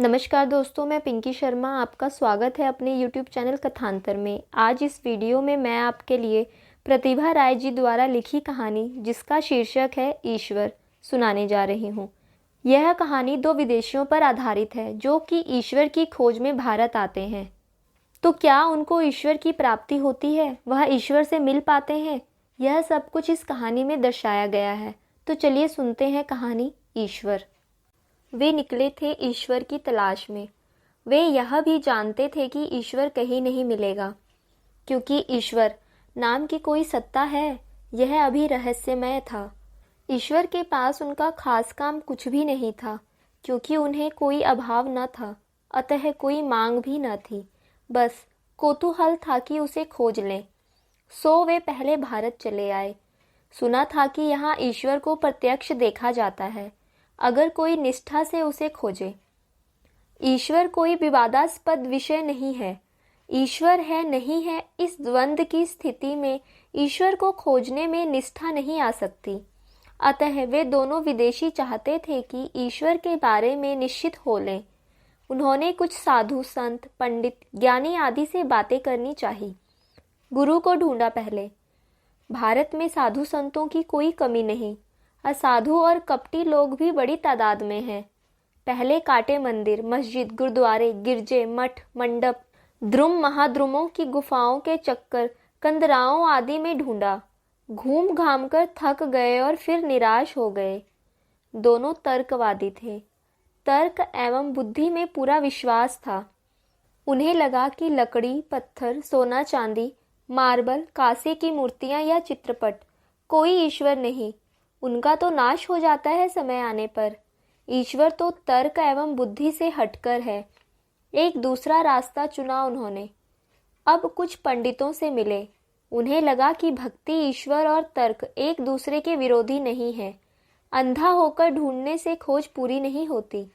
नमस्कार दोस्तों, मैं पिंकी शर्मा। आपका स्वागत है अपने YouTube चैनल कथांतर में। आज इस वीडियो में मैं आपके लिए प्रतिभा राय जी द्वारा लिखी कहानी जिसका शीर्षक है ईश्वर सुनाने जा रही हूँ। यह कहानी दो विदेशियों पर आधारित है जो कि ईश्वर की खोज में भारत आते हैं। तो क्या उनको ईश्वर की प्राप्ति होती है, वह ईश्वर से मिल पाते हैं? यह सब कुछ इस कहानी में दर्शाया गया है। तो चलिए सुनते हैं कहानी ईश्वर। वे निकले थे ईश्वर की तलाश में। वे यह भी जानते थे कि ईश्वर कहीं नहीं मिलेगा, क्योंकि ईश्वर नाम की कोई सत्ता है, यह अभी रहस्यमय था। ईश्वर के पास उनका खास काम कुछ भी नहीं था, क्योंकि उन्हें कोई अभाव न था, अतः कोई मांग भी न थी। बस कौतूहल था कि उसे खोज लें। सो वे पहले भारत चले आए। सुना था कि यहाँ ईश्वर को प्रत्यक्ष देखा जाता है, अगर कोई निष्ठा से उसे खोजे। ईश्वर कोई विवादास्पद विषय नहीं है। ईश्वर है नहीं है, इस द्वंद्व की स्थिति में ईश्वर को खोजने में निष्ठा नहीं आ सकती। अतः वे दोनों विदेशी चाहते थे कि ईश्वर के बारे में निश्चित हो लें। उन्होंने कुछ साधु संत पंडित ज्ञानी आदि से बातें करनी चाहिए। गुरु को ढूंढा पहले। भारत में साधु संतों की कोई कमी नहीं, असाधु और कपटी लोग भी बड़ी तादाद में हैं। पहले काटे मंदिर, मस्जिद, गुरुद्वारे, गिरजे, मठ, मंडप, द्रुम महाद्रुमों की गुफाओं के चक्कर, कंदराओं आदि में ढूंढा। घूम घाम कर थक गए और फिर निराश हो गए। दोनों तर्कवादी थे। तर्क एवं बुद्धि में पूरा विश्वास था। उन्हें लगा कि लकड़ी, पत्थर, सोना चांदी, मार्बल, कांसे की मूर्तियां या चित्रपट, कोई ईश्वर नहीं। उनका तो नाश हो जाता है समय आने पर। ईश्वर तो तर्क एवं बुद्धि से हटकर है। एक दूसरा रास्ता चुना उन्होंने। अब कुछ पंडितों से मिले। उन्हें लगा कि भक्ति, ईश्वर और तर्क एक दूसरे के विरोधी नहीं है। अंधा होकर ढूंढने से खोज पूरी नहीं होती।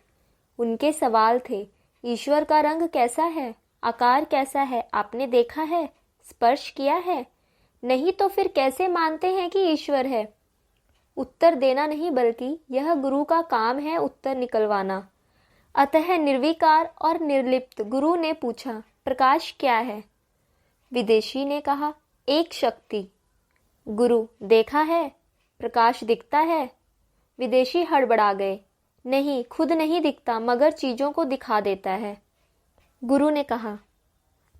उनके सवाल थे, ईश्वर का रंग कैसा है, आकार कैसा है, आपने देखा है, स्पर्श किया है? नहीं तो फिर कैसे मानते हैं कि ईश्वर है? उत्तर देना नहीं, बल्कि यह गुरु का काम है उत्तर निकलवाना। अतः निर्विकार और निर्लिप्त गुरु ने पूछा, प्रकाश क्या है? विदेशी ने कहा, एक शक्ति। गुरु, देखा है? प्रकाश दिखता है? विदेशी हड़बड़ा गए। नहीं, खुद नहीं दिखता, मगर चीजों को दिखा देता है। गुरु ने कहा,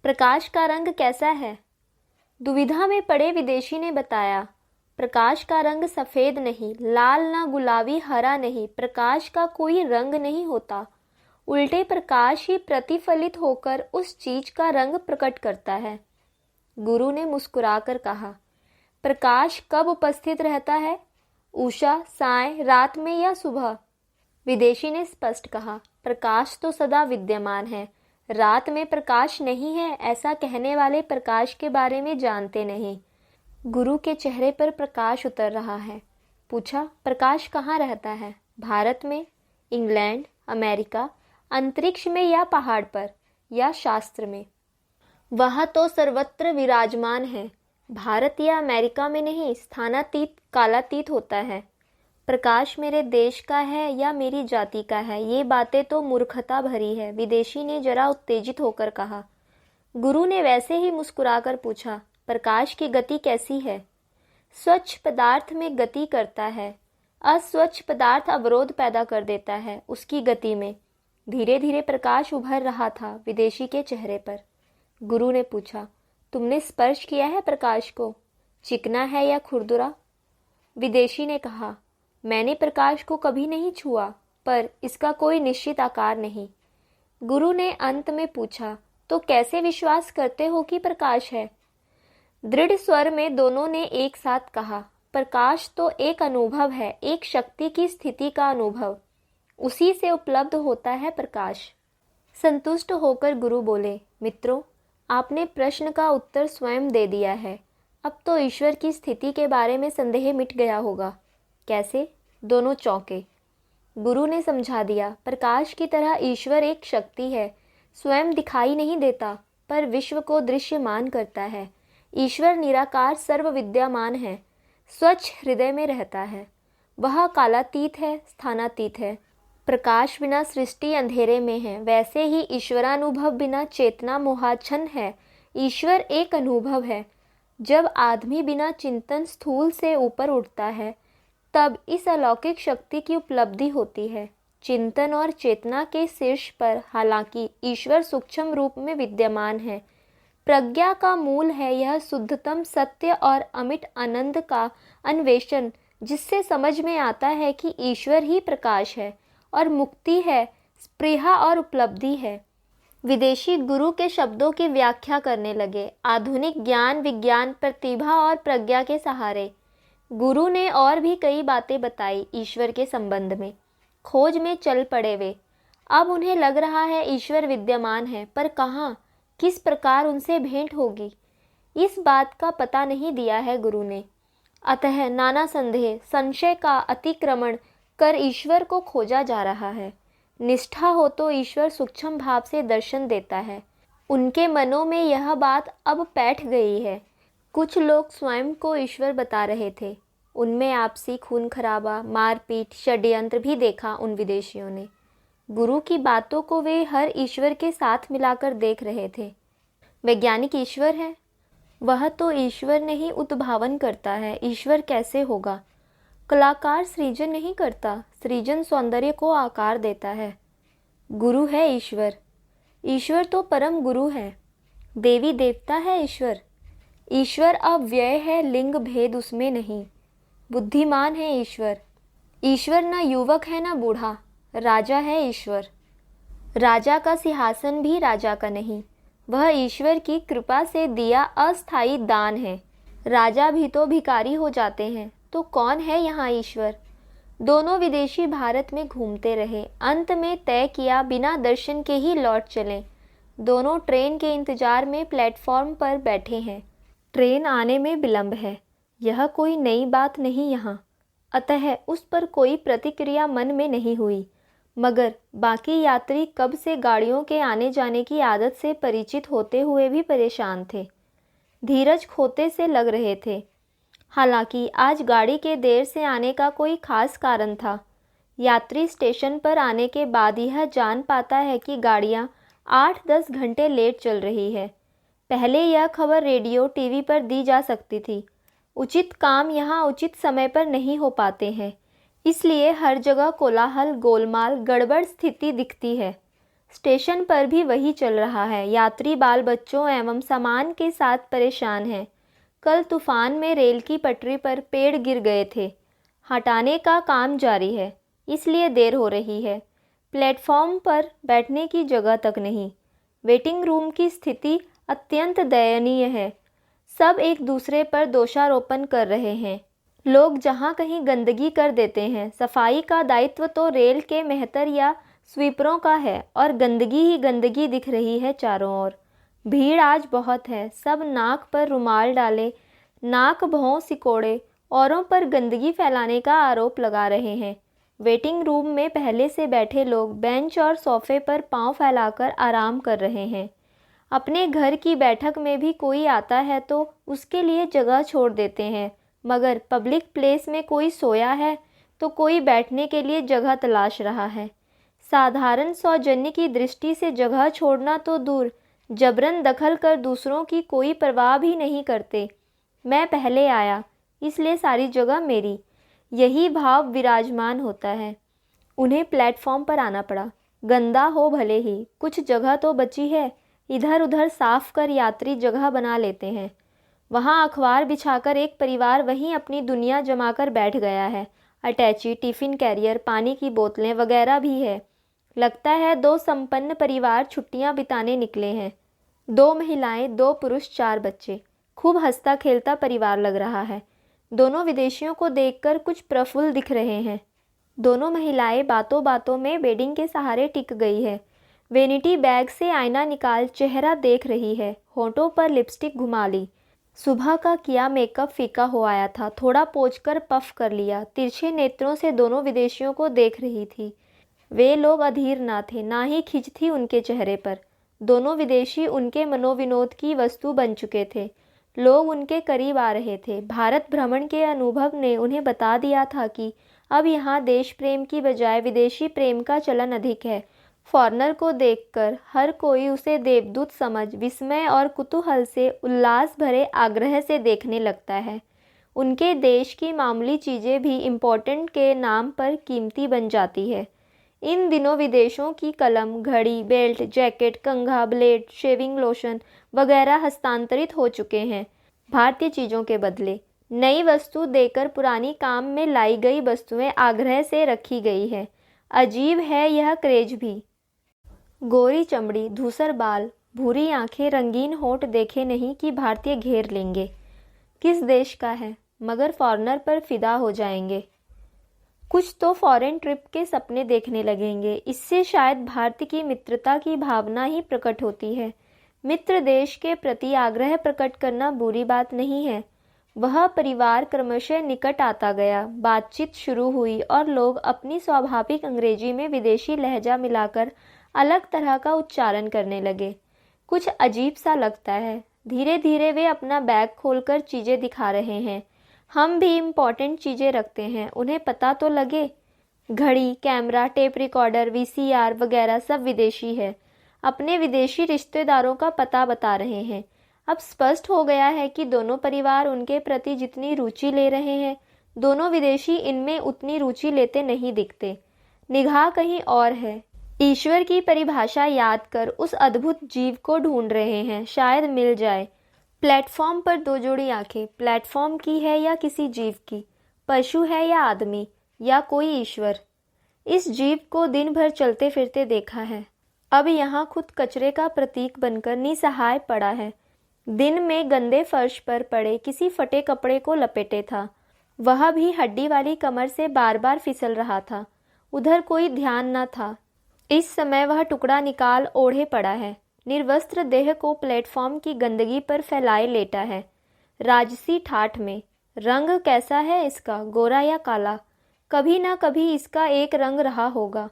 प्रकाश का रंग कैसा है? दुविधा में पड़े विदेशी ने बताया, प्रकाश का रंग सफेद नहीं, लाल ना गुलाबी, हरा नहीं। प्रकाश का कोई रंग नहीं होता, उल्टे प्रकाश ही प्रतिफलित होकर उस चीज का रंग प्रकट करता है। गुरु ने मुस्कुराकर कहा, प्रकाश कब उपस्थित रहता है? उषा, साय, रात में या सुबह? विदेशी ने स्पष्ट कहा, प्रकाश तो सदा विद्यमान है। रात में प्रकाश नहीं है, ऐसा कहने वाले प्रकाश के बारे में जानते नहीं। गुरु के चेहरे पर प्रकाश उतर रहा है। पूछा, प्रकाश कहाँ रहता है? भारत में, इंग्लैंड, अमेरिका, अंतरिक्ष में या पहाड़ पर, या शास्त्र में? वह तो सर्वत्र विराजमान है। भारत या अमेरिका में नहीं, स्थानातीत कालातीत होता है। प्रकाश मेरे देश का है या मेरी जाति का है, ये बातें तो मूर्खता भरी है, विदेशी ने जरा उत्तेजित होकर कहा। गुरु ने वैसे ही मुस्कुराकर पूछा, प्रकाश की गति कैसी है? स्वच्छ पदार्थ में गति करता है, अस्वच्छ पदार्थ अवरोध पैदा कर देता है उसकी गति में। धीरे धीरे प्रकाश उभर रहा था विदेशी के चेहरे पर। गुरु ने पूछा, तुमने स्पर्श किया है प्रकाश को? चिकना है या खुरदुरा? विदेशी ने कहा, मैंने प्रकाश को कभी नहीं छुआ, पर इसका कोई निश्चित आकार नहीं। गुरु ने अंत में पूछा, तो कैसे विश्वास करते हो कि प्रकाश है? दृढ़ स्वर में दोनों ने एक साथ कहा, प्रकाश तो एक अनुभव है, एक शक्ति की स्थिति का अनुभव। उसी से उपलब्ध होता है प्रकाश। संतुष्ट होकर गुरु बोले, मित्रों, आपने प्रश्न का उत्तर स्वयं दे दिया है। अब तो ईश्वर की स्थिति के बारे में संदेह मिट गया होगा। कैसे? दोनों चौंके। गुरु ने समझा दिया, प्रकाश की तरह ईश्वर एक शक्ति है, स्वयं दिखाई नहीं देता, पर विश्व को दृश्यमान करता है। ईश्वर निराकार सर्व विद्यमान है, स्वच्छ हृदय में रहता है। वह कालातीत है, स्थानातीत है। प्रकाश बिना सृष्टि अंधेरे में है, वैसे ही ईश्वरानुभव बिना चेतना मोहाच्छन्न है। ईश्वर एक अनुभव है। जब आदमी बिना चिंतन स्थूल से ऊपर उठता है, तब इस अलौकिक शक्ति की उपलब्धि होती है। चिंतन और चेतना के शीर्ष पर हालांकि ईश्वर सूक्ष्म रूप में विद्यमान है। प्रज्ञा का मूल है यह शुद्धतम सत्य और अमिट आनंद का अन्वेषण, जिससे समझ में आता है कि ईश्वर ही प्रकाश है और मुक्ति है, स्पृहा और उपलब्धि है। विदेशी गुरु के शब्दों की व्याख्या करने लगे। आधुनिक ज्ञान विज्ञान प्रतिभा और प्रज्ञा के सहारे। गुरु ने और भी कई बातें बताई ईश्वर के संबंध में। खोज में चल पड़े वे। अब उन्हें लग रहा है ईश्वर विद्यमान है, पर कहाँ, किस प्रकार उनसे भेंट होगी, इस बात का पता नहीं दिया है गुरु ने। अतः नाना संदेह संशय का अतिक्रमण कर ईश्वर को खोजा जा रहा है। निष्ठा हो तो ईश्वर सूक्ष्म भाव से दर्शन देता है। उनके मनों में यह बात अब बैठ गई है। कुछ लोग स्वयं को ईश्वर बता रहे थे। उनमें आपसी खून खराबा, मारपीट, षड्यंत्र भी देखा उन विदेशियों ने। गुरु की बातों को वे हर ईश्वर के साथ मिलाकर देख रहे थे। वैज्ञानिक ईश्वर है? वह तो ईश्वर नहीं उद्भावन करता है, ईश्वर कैसे होगा? कलाकार सृजन नहीं करता, सृजन सौंदर्य को आकार देता है। गुरु है ईश्वर। ईश्वर तो परम गुरु है। देवी देवता है ईश्वर। ईश्वर अव्यय है, लिंग भेद उसमें नहीं। बुद्धिमान है ईश्वर। ईश्वर न युवक है न बूढ़ा, राजा है ईश्वर। राजा का सिंहासन भी राजा का नहीं, वह ईश्वर की कृपा से दिया अस्थायी दान है। राजा भी तो भिखारी हो जाते हैं, तो कौन है यहाँ ईश्वर? दोनों विदेशी भारत में घूमते रहे। अंत में तय किया बिना दर्शन के ही लौट चलें। दोनों ट्रेन के इंतजार में प्लेटफॉर्म पर बैठे हैं। ट्रेन आने में विलंब है, यह कोई नई बात नहीं यहाँ। अतः उस पर कोई प्रतिक्रिया मन में नहीं हुई। मगर बाकी यात्री कब से गाड़ियों के आने जाने की आदत से परिचित होते हुए भी परेशान थे, धीरज खोते से लग रहे थे। हालांकि आज गाड़ी के देर से आने का कोई खास कारण था। यात्री स्टेशन पर आने के बाद यह जान पाता है कि गाड़ियाँ 8-10 घंटे लेट चल रही है। पहले यह खबर रेडियो टीवी पर दी जा सकती थी। उचित काम यहाँ उचित समय पर नहीं हो पाते हैं, इसलिए हर जगह कोलाहल, गोलमाल, गड़बड़ स्थिति दिखती है। स्टेशन पर भी वही चल रहा है। यात्री बाल बच्चों एवं सामान के साथ परेशान हैं। कल तूफान में रेल की पटरी पर पेड़ गिर गए थे, हटाने का काम जारी है, इसलिए देर हो रही है। प्लेटफॉर्म पर बैठने की जगह तक नहीं। वेटिंग रूम की स्थिति अत्यंत दयनीय है। सब एक दूसरे पर दोषारोपण कर रहे हैं। लोग जहाँ कहीं गंदगी कर देते हैं। सफाई का दायित्व तो रेल के मेहतर या स्वीपरों का है, और गंदगी ही गंदगी दिख रही है चारों ओर। भीड़ आज बहुत है। सब नाक पर रुमाल डाले, नाक भौं सिकोड़े, औरों पर गंदगी फैलाने का आरोप लगा रहे हैं। वेटिंग रूम में पहले से बैठे लोग बेंच और सोफे पर पांव फैलाकर आराम कर रहे हैं। अपने घर की बैठक में भी कोई आता है तो उसके लिए जगह छोड़ देते हैं, मगर पब्लिक प्लेस में कोई सोया है तो कोई बैठने के लिए जगह तलाश रहा है। साधारण सौजन्य की दृष्टि से जगह छोड़ना तो दूर, जबरन दखल कर दूसरों की कोई परवाह भी नहीं करते। मैं पहले आया, इसलिए सारी जगह मेरी, यही भाव विराजमान होता है। उन्हें प्लेटफॉर्म पर आना पड़ा। गंदा हो भले ही, कुछ जगह तो बची है। इधर उधर साफ कर यात्री जगह बना लेते हैं। वहाँ अखबार बिछाकर एक परिवार वहीं अपनी दुनिया जमाकर बैठ गया है। अटैची, टिफ़िन कैरियर, पानी की बोतलें वगैरह भी है। लगता है 2 संपन्न परिवार छुट्टियां बिताने निकले हैं। 2 महिलाएं, 2 पुरुष, 4 बच्चे। खूब हंसता खेलता परिवार लग रहा है। दोनों विदेशियों को देखकर कुछ प्रफुल्ल दिख रहे हैं। दोनों महिलाएं बातों बातों में बेडिंग के सहारे टिक गई है। वेनिटी बैग से आईना निकाल चेहरा देख रही है। होंठों पर लिपस्टिक घुमा ली। सुबह का किया मेकअप फीका हो आया था। थोड़ा पोंछकर पफ कर लिया। तिरछे नेत्रों से दोनों विदेशियों को देख रही थी। वे लोग अधीर ना थे, ना ही खिंच थी उनके चेहरे पर। दोनों विदेशी उनके मनोविनोद की वस्तु बन चुके थे। लोग उनके करीब आ रहे थे। भारत भ्रमण के अनुभव ने उन्हें बता दिया था कि अब यहाँ देश प्रेम की बजाय विदेशी प्रेम का चलन अधिक है। फॉरेनर को देखकर हर कोई उसे देवदूत समझ विस्मय और कुतूहल से उल्लास भरे आग्रह से देखने लगता है। उनके देश की मामूली चीज़ें भी इम्पोर्टेंट के नाम पर कीमती बन जाती है। इन दिनों विदेशों की कलम, घड़ी, बेल्ट, जैकेट, कंघा, ब्लेड, शेविंग लोशन वगैरह हस्तांतरित हो चुके हैं भारतीय चीज़ों के बदले। नई वस्तु देकर पुरानी काम में लाई गई वस्तुएं आग्रह से रखी गई है। अजीब है यह क्रेज भी। गोरी चमड़ी, धूसर बाल, भूरी आंखें, रंगीन होठ देखे नहीं कि भारतीय घेर लेंगे। किस देश का है, मगर फॉरेनर पर फिदा हो जाएंगे। कुछ तो फॉरेन ट्रिप के सपने देखने लगेंगे। इससे शायद भारत की मित्रता की भावना ही प्रकट होती है। मित्र देश के प्रति आग्रह प्रकट करना बुरी बात नहीं है। वह परिवार क्रमशः निकट आता गया, बातचीत शुरू हुई और लोग अपनी स्वाभाविक अंग्रेजी में विदेशी लहजा मिलाकर अलग तरह का उच्चारण करने लगे। कुछ अजीब सा लगता है। धीरे धीरे वे अपना बैग खोलकर चीज़ें दिखा रहे हैं। हम भी इम्पोर्टेंट चीज़ें रखते हैं, उन्हें पता तो लगे। घड़ी, कैमरा, टेप रिकॉर्डर, वीसीआर वगैरह सब विदेशी है। अपने विदेशी रिश्तेदारों का पता बता रहे हैं। अब स्पष्ट हो गया है कि दोनों परिवार उनके प्रति जितनी रुचि ले रहे हैं, दोनों विदेशी इनमें उतनी रुचि लेते नहीं दिखते। निगाह कहीं और है। ईश्वर की परिभाषा याद कर उस अद्भुत जीव को ढूंढ रहे हैं, शायद मिल जाए। प्लेटफॉर्म पर दो जोड़ी आंखें, प्लेटफॉर्म की है या किसी जीव की, पशु है या आदमी या कोई ईश्वर। इस जीव को दिन भर चलते फिरते देखा है, अब यहाँ खुद कचरे का प्रतीक बनकर निसहाय पड़ा है। दिन में गंदे फर्श पर पड़े किसी फटे कपड़े को लपेटे था, वह भी हड्डी वाली कमर से बार बार फिसल रहा था। उधर कोई ध्यान न था। इस समय वह टुकड़ा निकाल ओढ़े पड़ा है। निर्वस्त्र देह को प्लेटफॉर्म की गंदगी पर फैलाए लेटा है, राजसी ठाठ में। रंग कैसा है इसका, गोरा या काला? कभी ना कभी इसका एक रंग रहा होगा।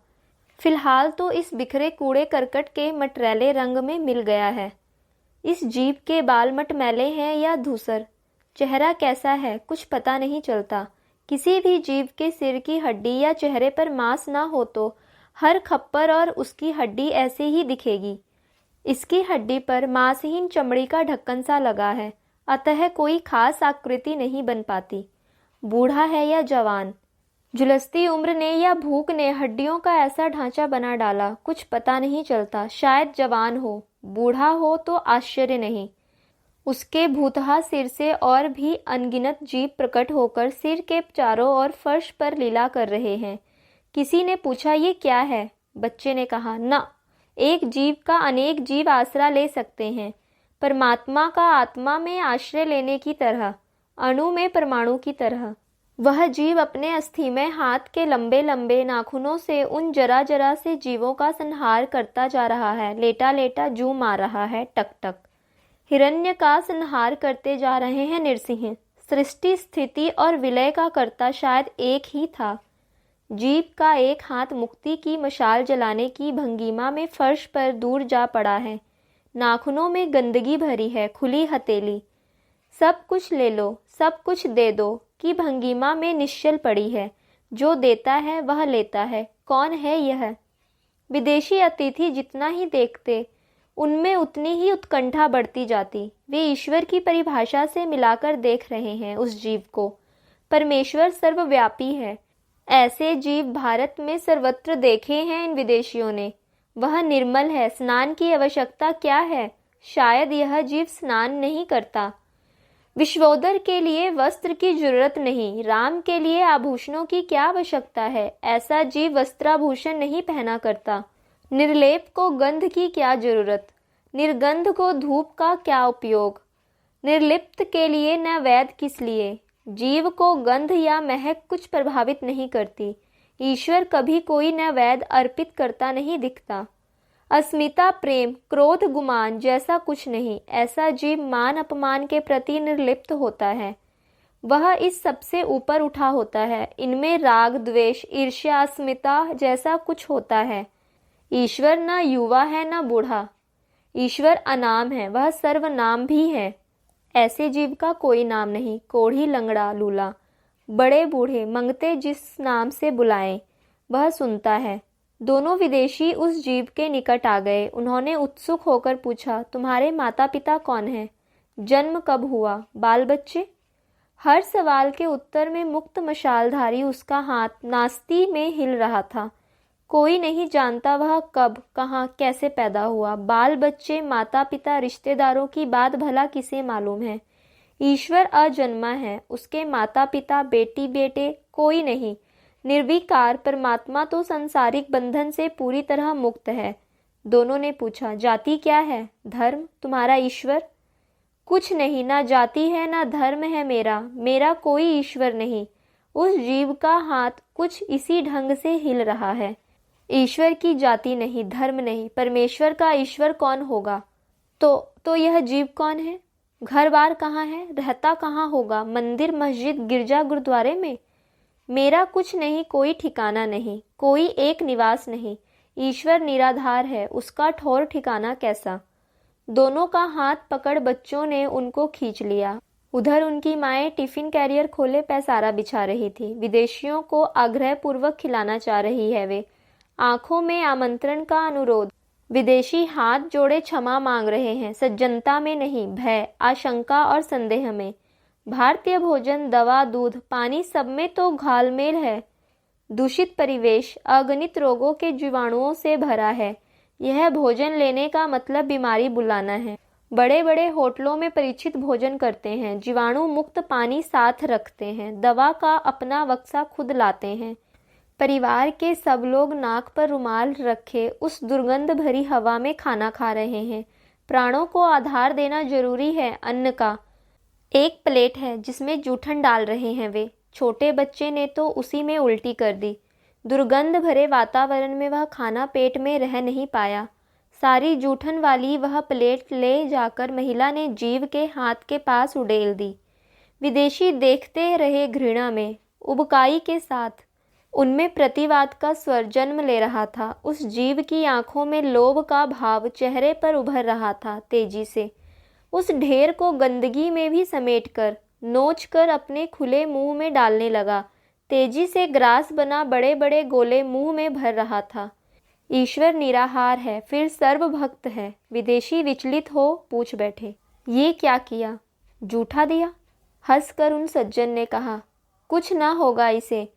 फिलहाल तो इस बिखरे कूड़े करकट के मटरैले रंग में मिल गया है। इस जीव के बाल मटमैले हैं या धूसर? चेहरा कैसा है, कुछ पता नहीं चलता। किसी भी जीव के सिर की हड्डी या चेहरे पर मांस ना हो तो हर खप्पर और उसकी हड्डी ऐसे ही दिखेगी। इसकी हड्डी पर मांसहीन चमड़ी का ढक्कन सा लगा है, अतः कोई खास आकृति नहीं बन पाती। बूढ़ा है या जवान? झुलसती उम्र ने या भूख ने हड्डियों का ऐसा ढांचा बना डाला, कुछ पता नहीं चलता। शायद जवान हो, बूढ़ा हो तो आश्चर्य नहीं। उसके भूतहा सिर से और भी अनगिनत जीव प्रकट होकर सिर के चारों ओर फर्श पर लीला कर रहे हैं। किसी ने पूछा, ये क्या है? बच्चे ने कहा, ना, एक जीव का अनेक जीव आसरा ले सकते हैं। परमात्मा का आत्मा में आश्रय लेने की तरह, अणु में परमाणु की तरह। वह जीव अपने अस्थिमय हाथ के लंबे लंबे नाखूनों से उन जरा जरा से जीवों का संहार करता जा रहा है। लेटा लेटा जू मार रहा है, टक टक। हिरण्य का संहार करते जा रहे हैं नृसिंह। सृष्टि, स्थिति और विलय का कर्ता शायद एक ही था। जीव का एक हाथ मुक्ति की मशाल जलाने की भंगिमा में फर्श पर दूर जा पड़ा है। नाखूनों में गंदगी भरी है, खुली हथेली। सब कुछ ले लो, सब कुछ दे दो की भंगिमा में निश्चल पड़ी है। जो देता है वह लेता है। कौन है यह? विदेशी अतिथि जितना ही देखते, उनमें उतनी ही उत्कंठा बढ़ती जाती। वे ईश्वर की परिभाषा से मिलाकर देख रहे हैं उस जीव को। परमेश्वर सर्वव्यापी है। ऐसे जीव भारत में सर्वत्र देखे हैं इन विदेशियों ने। वह निर्मल है, स्नान की आवश्यकता क्या है? शायद यह जीव स्नान नहीं करता। विश्वोदर के लिए वस्त्र की जरूरत नहीं, राम के लिए आभूषणों की क्या आवश्यकता है? ऐसा जीव वस्त्राभूषण नहीं पहना करता। निर्लेप को गंध की क्या जरूरत? निर्गंध को धूप का क्या उपयोग? निर्लिप्त के लिए न वैद किस लिए? जीव को गंध या महक कुछ प्रभावित नहीं करती। ईश्वर कभी कोई न वैद अर्पित करता नहीं दिखता। अस्मिता, प्रेम, क्रोध, गुमान जैसा कुछ नहीं। ऐसा जीव मान अपमान के प्रति निर्लिप्त होता है। वह इस सबसे ऊपर उठा होता है। इनमें राग, द्वेष, ईर्ष्या, अस्मिता जैसा कुछ होता है। ईश्वर न युवा है न बूढ़ा। ईश्वर अनाम है, वह सर्वनाम भी है। ऐसे जीव का कोई नाम नहीं। कोढ़ी, लंगड़ा, लूला, बड़े बूढ़े मंगते जिस नाम से बुलाएं वह सुनता है। दोनों विदेशी उस जीव के निकट आ गए। उन्होंने उत्सुक होकर पूछा, तुम्हारे माता पिता कौन हैं? जन्म कब हुआ? बाल बच्चे? हर सवाल के उत्तर में मुक्त मशालधारी उसका हाथ नास्ती में हिल रहा था। कोई नहीं जानता वह कब, कहाँ, कैसे पैदा हुआ। बाल बच्चे, माता पिता, रिश्तेदारों की बात भला किसे मालूम है? ईश्वर अजन्मा है, उसके माता पिता, बेटी बेटे कोई नहीं। निर्विकार परमात्मा तो संसारिक बंधन से पूरी तरह मुक्त है। दोनों ने पूछा, जाति क्या है? धर्म? तुम्हारा ईश्वर? कुछ नहीं, ना जाति है ना धर्म है मेरा कोई ईश्वर नहीं। उस जीव का हाथ कुछ इसी ढंग से हिल रहा है। ईश्वर की जाति नहीं, धर्म नहीं, परमेश्वर का ईश्वर कौन होगा? तो यह जीव कौन है? घर बार कहाँ है? रहता कहाँ होगा? मंदिर, मस्जिद, गिरजा, गुरुद्वारे में? मेरा कुछ नहीं, कोई ठिकाना नहीं, कोई एक निवास नहीं। ईश्वर निराधार है, उसका ठौर ठिकाना कैसा? दोनों का हाथ पकड़ बच्चों ने उनको खींच लिया। उधर उनकी माएँ टिफिन कैरियर खोले पैसारा बिछा रही थी। विदेशियों को आग्रह पूर्वक खिलाना चाह रही है वे। आंखों में आमंत्रण का अनुरोध। विदेशी हाथ जोड़े क्षमा मांग रहे हैं, सज्जनता में नहीं, भय, आशंका और संदेह में। भारतीय भोजन, दवा, दूध, पानी सब में तो घालमेल है। दूषित परिवेश अगणित रोगों के जीवाणुओं से भरा है। यह भोजन लेने का मतलब बीमारी बुलाना है। बड़े बड़े होटलों में परीक्षित भोजन करते हैं, जीवाणु मुक्त पानी साथ रखते हैं, दवा का अपना बक्सा खुद लाते हैं। परिवार के सब लोग नाक पर रुमाल रखे उस दुर्गंध भरी हवा में खाना खा रहे हैं। प्राणों को आधार देना जरूरी है अन्न का। एक प्लेट है जिसमें जूठन डाल रहे हैं वे। छोटे बच्चे ने तो उसी में उल्टी कर दी। दुर्गंध भरे वातावरण में वह खाना पेट में रह नहीं पाया। सारी जूठन वाली वह प्लेट ले जाकर महिला ने जीव के हाथ के पास उड़ेल दी। विदेशी देखते रहे घृणा में, उबकाई के साथ। उनमें प्रतिवाद का स्वर जन्म ले रहा था। उस जीव की आंखों में लोभ का भाव चेहरे पर उभर रहा था तेजी से। उस ढेर को गंदगी में भी समेटकर नोचकर अपने खुले मुंह में डालने लगा। तेजी से ग्रास बना बड़े बड़े गोले मुंह में भर रहा था। ईश्वर निराहार है, फिर सर्वभक्त है। विदेशी विचलित हो पूछ बैठे, ये क्या किया? जूठा दिया? हंसकर उन सज्जन ने कहा, कुछ ना होगा इसे।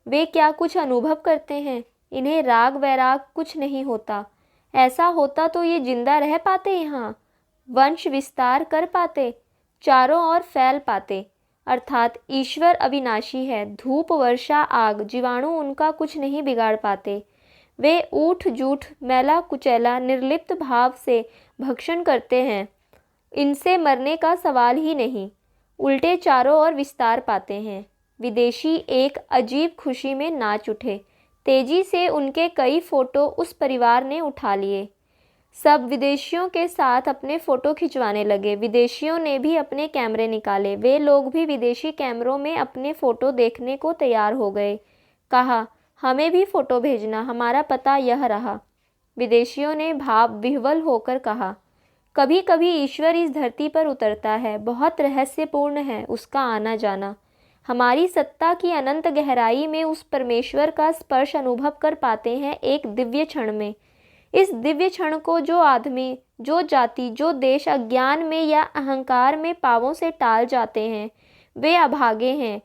वे क्या कुछ अनुभव करते हैं? इन्हें राग वैराग कुछ नहीं होता। ऐसा होता तो ये जिंदा रह पाते, यहाँ वंश विस्तार कर पाते, चारों ओर फैल पाते। अर्थात ईश्वर अविनाशी है। धूप, वर्षा, आग, जीवाणु उनका कुछ नहीं बिगाड़ पाते। वे ऊठ जूठ, मैला कुचैला, निर्लिप्त भाव से भक्षण करते हैं। इनसे मरने का सवाल ही नहीं, उल्टे चारों ओर विस्तार पाते हैं। विदेशी एक अजीब खुशी में नाच उठे। तेजी से उनके कई फोटो उस परिवार ने उठा लिए। सब विदेशियों के साथ अपने फ़ोटो खिंचवाने लगे। विदेशियों ने भी अपने कैमरे निकाले। वे लोग भी विदेशी कैमरों में अपने फ़ोटो देखने को तैयार हो गए। कहा, हमें भी फ़ोटो भेजना, हमारा पता यह रहा। विदेशियों ने भाव विह्वल होकर कहा, कभी कभी ईश्वर इस धरती पर उतरता है, बहुत रहस्यपूर्ण है उसका आना जाना। हमारी सत्ता की अनंत गहराई में उस परमेश्वर का स्पर्श अनुभव कर पाते हैं एक दिव्य क्षण में। इस दिव्य क्षण को जो आदमी, जो जाति, जो देश अज्ञान में या अहंकार में पावों से टाल जाते हैं, वे अभागे हैं।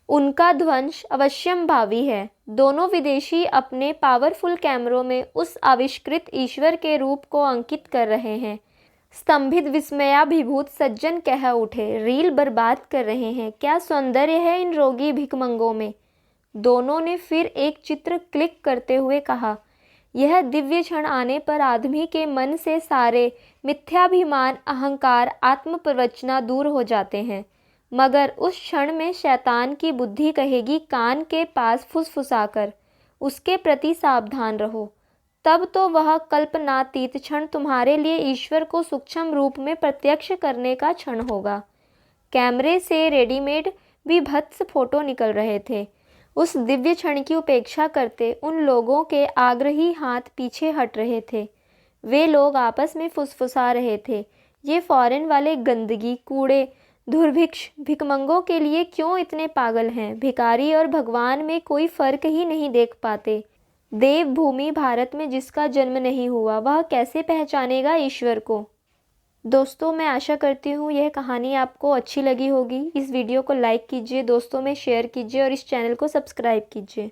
उनका ध्वंस अवश्यंभावी है। दोनों विदेशी अपने पावरफुल कैमरों में उस आविष्कृत ईश्वर के रूप को अंकित कर रहे हैं। स्तंभित विस्मयाभिभूत सज्जन कह उठे, रील बर्बाद कर रहे हैं। क्या सौंदर्य है इन रोगी भिखमंगों में। दोनों ने फिर एक चित्र क्लिक करते हुए कहा, यह दिव्य क्षण आने पर आदमी के मन से सारे मिथ्याभिमान, अहंकार, आत्म प्रवचना दूर हो जाते हैं। मगर उस क्षण में शैतान की बुद्धि कहेगी कान के पास फुसफुसाकर, उसके प्रति सावधान रहो। तब तो वह कल्पनातीत क्षण तुम्हारे लिए ईश्वर को सूक्ष्म रूप में प्रत्यक्ष करने का क्षण होगा। कैमरे से रेडीमेड विभत्स फोटो निकल रहे थे। उस दिव्य क्षण की उपेक्षा करते उन लोगों के आग्रही हाथ पीछे हट रहे थे। वे लोग आपस में फुसफुसा रहे थे, ये फॉरेन वाले गंदगी, कूड़े, दुर्भिक्ष भिखमंगों के लिए क्यों इतने पागल हैं? भिखारी और भगवान में कोई फ़र्क ही नहीं देख पाते। देवभूमि भारत में जिसका जन्म नहीं हुआ वह कैसे पहचानेगा ईश्वर को? दोस्तों, मैं आशा करती हूँ यह कहानी आपको अच्छी लगी होगी। इस वीडियो को लाइक कीजिए, दोस्तों में शेयर कीजिए और इस चैनल को सब्सक्राइब कीजिए।